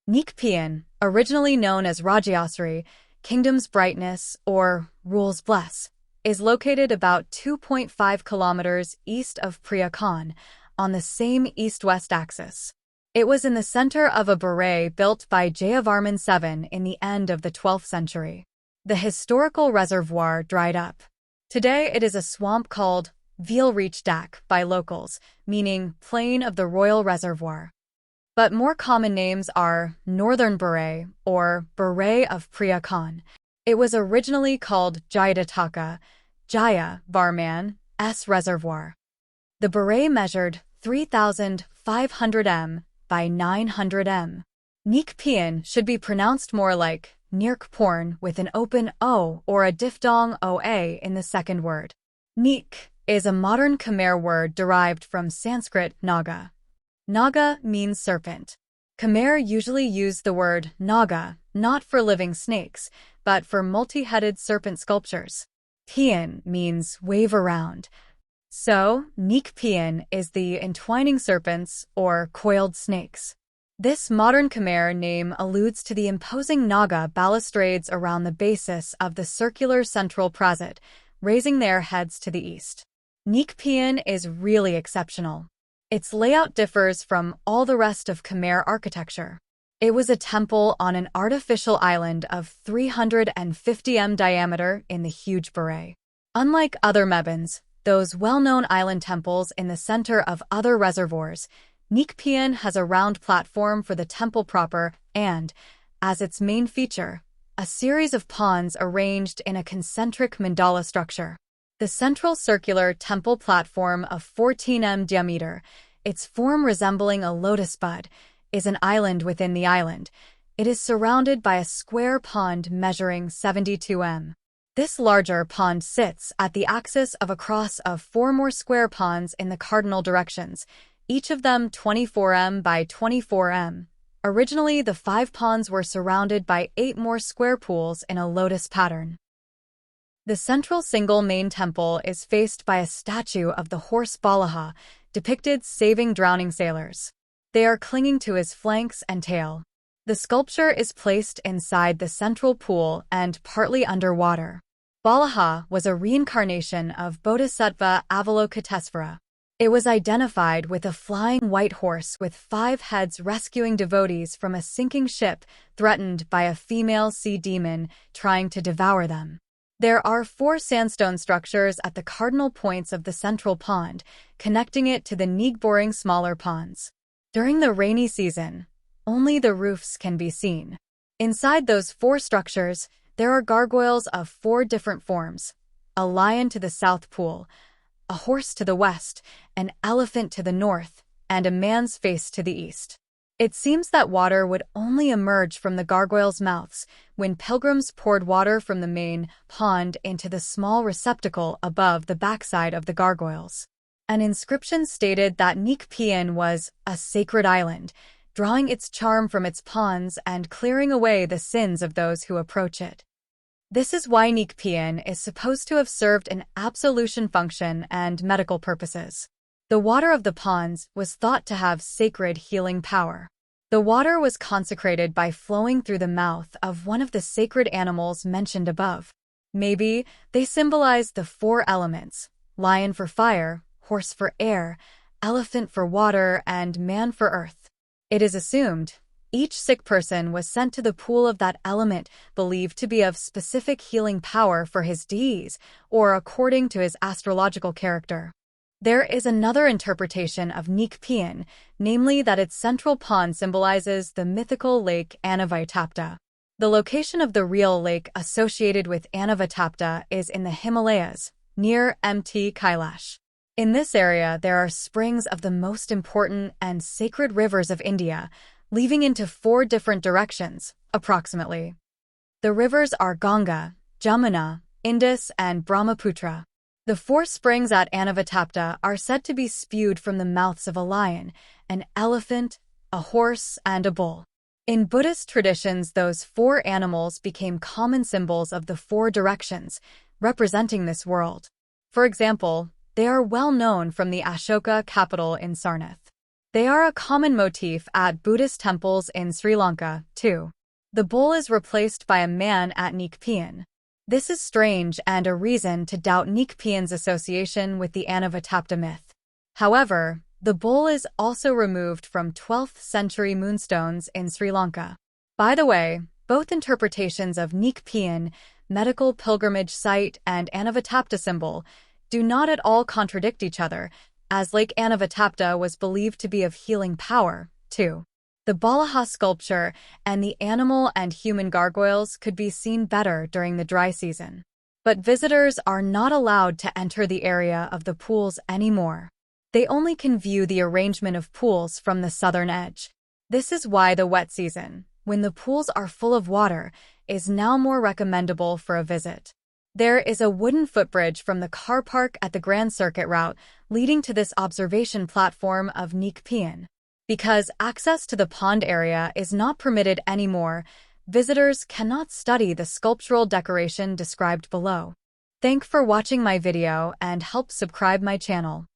Neak Pean, originally known as Rajayasri, Kingdom's Brightness, or Rule's Bless, is located about 2.5 kilometers east of Preah Khan, on the same east-west axis. It was in the center of a baray built by Jayavarman VII in the end of the 12th century. The historical reservoir dried up. Today it is a swamp called Veal Reach Dak by locals, meaning Plain of the Royal Reservoir. But more common names are Northern Baray or Baray of Preah Khan. It was originally called Jaytataka Baray Reservoir. The baray measured 3,500 m by 900 m. Neak Pean should be pronounced more like Neak Poun with an open O or a diphthong OA in the second word. Neak is a modern Khmer word derived from Sanskrit Naga. Naga means serpent. Khmer usually use the word Naga not for living snakes, but for multi-headed serpent sculptures. Pean means wave around. So, Neak Pean is the entwining serpents or coiled snakes. This modern Khmer name alludes to the imposing Naga balustrades around the basis of the circular central prasat, raising their heads to the east. Neak Pean is really exceptional. Its layout differs from all the rest of Khmer architecture. It was a temple on an artificial island of 350 m diameter in the huge baray. Unlike other mebans, those well-known island temples in the center of other reservoirs, Neak Pean has a round platform for the temple proper and, as its main feature, a series of ponds arranged in a concentric mandala structure. The central circular temple platform of 14 m diameter, its form resembling a lotus bud, is an island within the island. It is surrounded by a square pond measuring 72 m. This larger pond sits at the axis of a cross of 4 more square ponds in the cardinal directions, each of them 24 m by 24 m. Originally, the 5 ponds were surrounded by 8 more square pools in a lotus pattern. The central single main temple is faced by a statue of the horse Balaha, depicted saving drowning sailors. They are clinging to his flanks and tail. The sculpture is placed inside the central pool and partly underwater. Balaha was a reincarnation of Bodhisattva Avalokitesvara. It was identified with a flying white horse with 5 heads rescuing devotees from a sinking ship threatened by a female sea demon trying to devour them. There are 4 sandstone structures at the cardinal points of the central pond, connecting it to the neighboring smaller ponds. During the rainy season, only the roofs can be seen. Inside those 4 structures, there are gargoyles of 4 different forms: a lion to the south pool, a horse to the west, an elephant to the north, and a man's face to the east. It seems that water would only emerge from the gargoyles' mouths when pilgrims poured water from the main pond into the small receptacle above the backside of the gargoyles. An inscription stated that Neak Pean was a sacred island, drawing its charm from its ponds and clearing away the sins of those who approach it. This is why Neak Pean is supposed to have served an absolution function and medical purposes. The water of the ponds was thought to have sacred healing power. The water was consecrated by flowing through the mouth of one of the sacred animals mentioned above. Maybe they symbolize the 4 elements: lion for fire, horse for air, elephant for water, and man for earth. It is assumed each sick person was sent to the pool of that element believed to be of specific healing power for his disease or according to his astrological character. There is another interpretation of Neak Pean, namely that its central pond symbolizes the mythical lake Anavatapta. The location of the real lake associated with Anavatapta is in the Himalayas, near Mt. Kailash. In this area, there are springs of the most important and sacred rivers of India, leading into 4 different directions, approximately. The rivers are Ganga, Jamuna, Indus, and Brahmaputra. The 4 springs at Anavatapta are said to be spewed from the mouths of a lion, an elephant, a horse, and a bull. In Buddhist traditions, those 4 animals became common symbols of the 4 directions, representing this world. For example, they are well known from the Ashoka capital in Sarnath. They are a common motif at Buddhist temples in Sri Lanka, too. The bull is replaced by a man at Neak Pean. This is strange and a reason to doubt Neak Pean's association with the Anavatapta myth. However, the bull is also removed from 12th century moonstones in Sri Lanka. By the way, both interpretations of Neak Pean, medical pilgrimage site, and Anavatapta symbol do not at all contradict each other, as Lake Anavatapta was believed to be of healing power, too. The Balaha sculpture and the animal and human gargoyles could be seen better during the dry season. But visitors are not allowed to enter the area of the pools anymore. They only can view the arrangement of pools from the southern edge. This is why the wet season, when the pools are full of water, is now more recommendable for a visit. There is a wooden footbridge from the car park at the Grand Circuit route leading to this observation platform of Neak Pean. Because access to the pond area is not permitted anymore, visitors cannot study the sculptural decoration described below. Thanks for watching my video and help subscribe my channel.